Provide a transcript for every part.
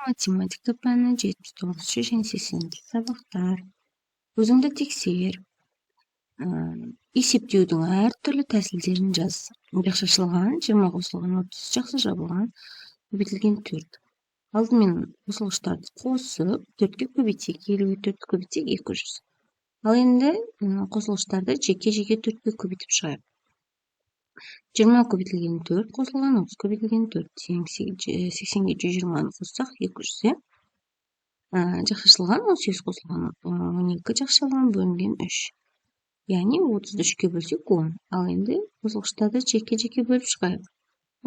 Matematika pәні 79 және 80 сабақтар. Өзіңді тексер. Есептеудің әртүрлі тәсілдерін жаз. Жақшашылған, 20 қосылған, 30 жақсы жабылған, көбейтілген 4. Алдымен қосылғыштарды қосып, 4-ке көбейтсек 54 көбейтсек 200. Ал енді қосылғыштарды жеке-жеке 4-ке көбейтіп шығайық. 20 көбейтілген 4 қосылған, 30 көбейтілген 4 тең 80-ге 120-ны қоссақ 200. Жақшашылған 18 қосылған 12 жақшашылған бөлінген 3. Яғни 30-ды 3-ке бөлсек 10. Ал енді қосылғыштарды жеке-жеке бөліп шығайық.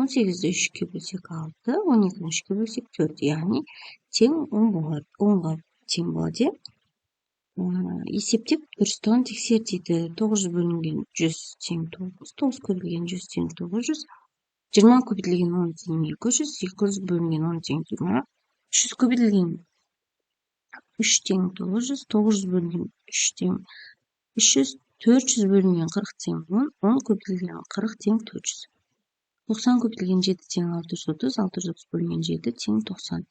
18-ді 3-ке бөлсек 6, 12-ні 3-ке бөлсек 4. Яғни тең 10 болады. 10-ға тең болады. Есептеп дұрыстығын тексер дейді. 900 бөлінген 100 тең 9, 9 көбейтілген 100 тең 900, 20 көбейтілген 10 тең 200, 200 бөлінген 10 тең 20, 300 көбейтілген 3 тең 900, 900 бөлінген 3 тең 300, 400 бөлінген 40 тең 10, 10 көбейтілген 40 тең 400. 90 көбейтілген 7 тең 630, 630 бөлінген 7 тең 90.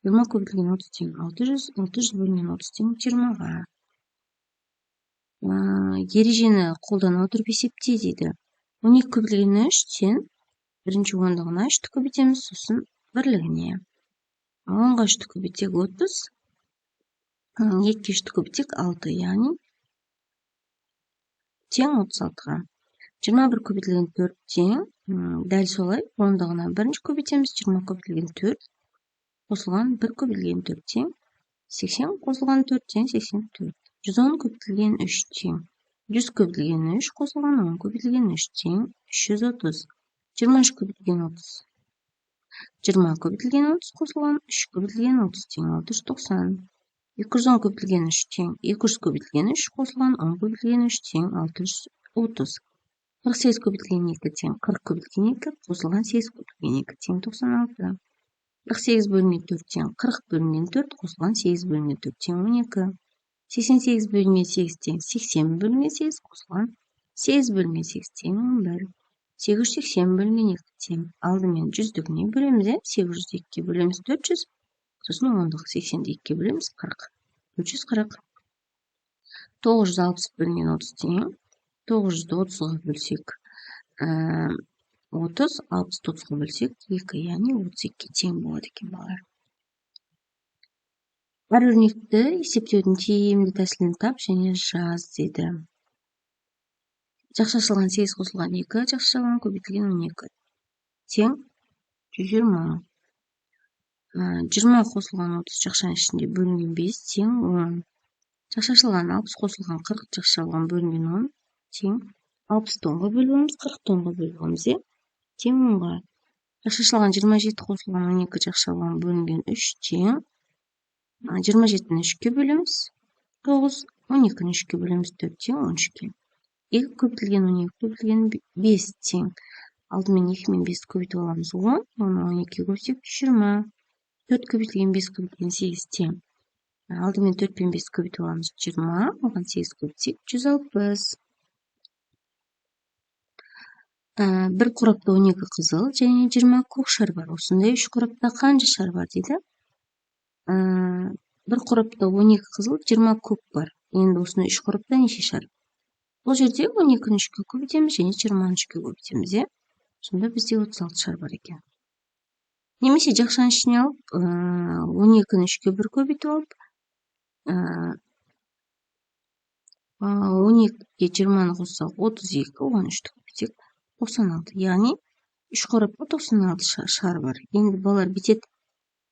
20 көбейтілген 30 тең 600, 600 бөлінген 30 тең 20-ға. Ережені қолдана отырып есепте дейді. 12 көбейтілген 3 тең бірінші ондығына 3-ті көбейтеміз, сосын бірлігіне. 10-ға 3-ті көбейтсек 30, 2-ге 3-ті көбейтсек 6, яғни тең 36-ға. 21 көбейтілген 4 тең, дәл солай, ондығына бірінші көбейтеміз, 20 көбейтілген 4, қосылған 1 көбейтілген 4 тең, 80 қосылған 4 тең 84. 110 көбейтілген 3 тең, 100 көбейтілген 3, қосылған 10 көбейтілген 3 тең, 330. 23 көбейтілген 30. 20 көбейтілген 30, қосылған 3 көбейтілген 30 тең, 690. 210 көбейтілген 3 тең, 200 көбейтілген 3, қосылған 10 көбейтілген 3 тең, 630. 48 көбейтілген 2 тең, 40 көбейтілген 2, қосылған 8 көбейтілген 2 тең, 96. 48 бөлінген 4 тең, 40 бөлінген 4, қосылған 8 бөлінген 4 тең, 12. 88 бөлінген 8 тең, 80 бөлінген 8, қосылған 8 бөлінген 8 тең, 11. 880 бөлінген 2 тең. Алдымен 100-дігіне бөлеміз, 800-ді 2-ке бөлеміз 400, сосын 10-дағы 80-ді 2-ке бөлеміз 40. 440. 960 бөлінген 30 тең, 900-ді 30-ға бөлсек 30, 60-ды 30-ға бөлсек 2, яғни 32-ке тең болады екен балалар. Әр өрнекті есептеудің тиімді тәсілін тап және жаз дейді. Жақшашылған 8 қосылған 2, жақшашылған көбейтілген 12 тең 120. 20 қосылған 30 жақшаның ішінде бөлінген 5 тең 10. Жақшашылған 60 қосылған 40 жақшашылған бөлінген 10 тең 60 10-ға бөлігіміз, 40 10-ға бөлігіміз тең 10-ға. Жақшашылған 27 қосылған 12 жақшашылған бөлінген 3 тең 27-ні 3-ке бөлеміз 9, 12-ні 3-ке бөлеміз 4 тең 13-ке. 2 көбейтілген 12 көбейтілген 5 тең. Алдымен 2 мен 5 көбейтіп аламыз 10, оны 12-ге көбейтсек 20. 4 көбейтілген 5 көбейтілген 8 тең. Алдымен 4 пен 5 көбейтіп аламыз 20, оған 8 көбейтсек 160. Бір қорапта 12 қызыл және 20 көк шар бар. Осындай 3 қорапта қанша шар бар дейді. Бір қорапта 12 қызыл, 20 көк бар. Енді осындай 3 қорапта неше шар? Бұл жерде 12-ні 3-ке көбейтеміз және 20-ны 3-ке көбейтеміз, сонда бізде 36 шар бар екен. Немесе жақшаның ішіне алып, 12-ні 3-ке 1 көбейтіп алып, 12-ге 20-ны қоссақ 32, оған 3-ті көбейтсек 96. Яғни 3 қорапта 96 шар бар. Енді балалар бүйтеді.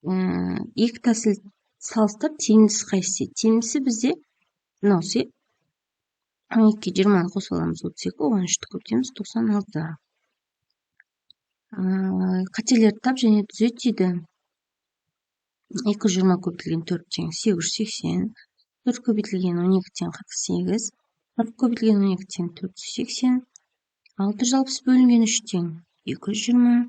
Екі тәсіл салыстыр, тиімдісі қайсысы? Тиімдісі бізде мынаусы. 12-ге 20-ны қосып аламыз 32, оған 3-ті көбейтеміз 96. Қателерді тап және түзет дейді. 220 көбейтілген 4 тең 880, 4 көбейтілген 12 тең 48, 40 көбейтілген 12 тең 480, 660 бөлінген 3 тең 220,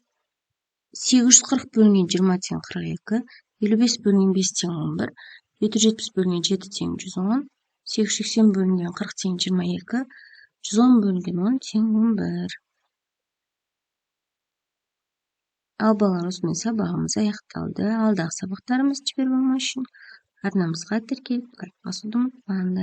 840 бөлінген 20 тең 42, 55 бөлінген 5 тең 11, 770 бөлінген 7 тең 110, 880 бөлінген 40 тең 22, 110 бөлінген 10 тең 11. Ал балалар, осымен сабағымыз аяқталды. Алдағы сабақтарымызды жіберіп алмаш үшін арнамызға тіркеліп лайк басуды ұмытпаңдар.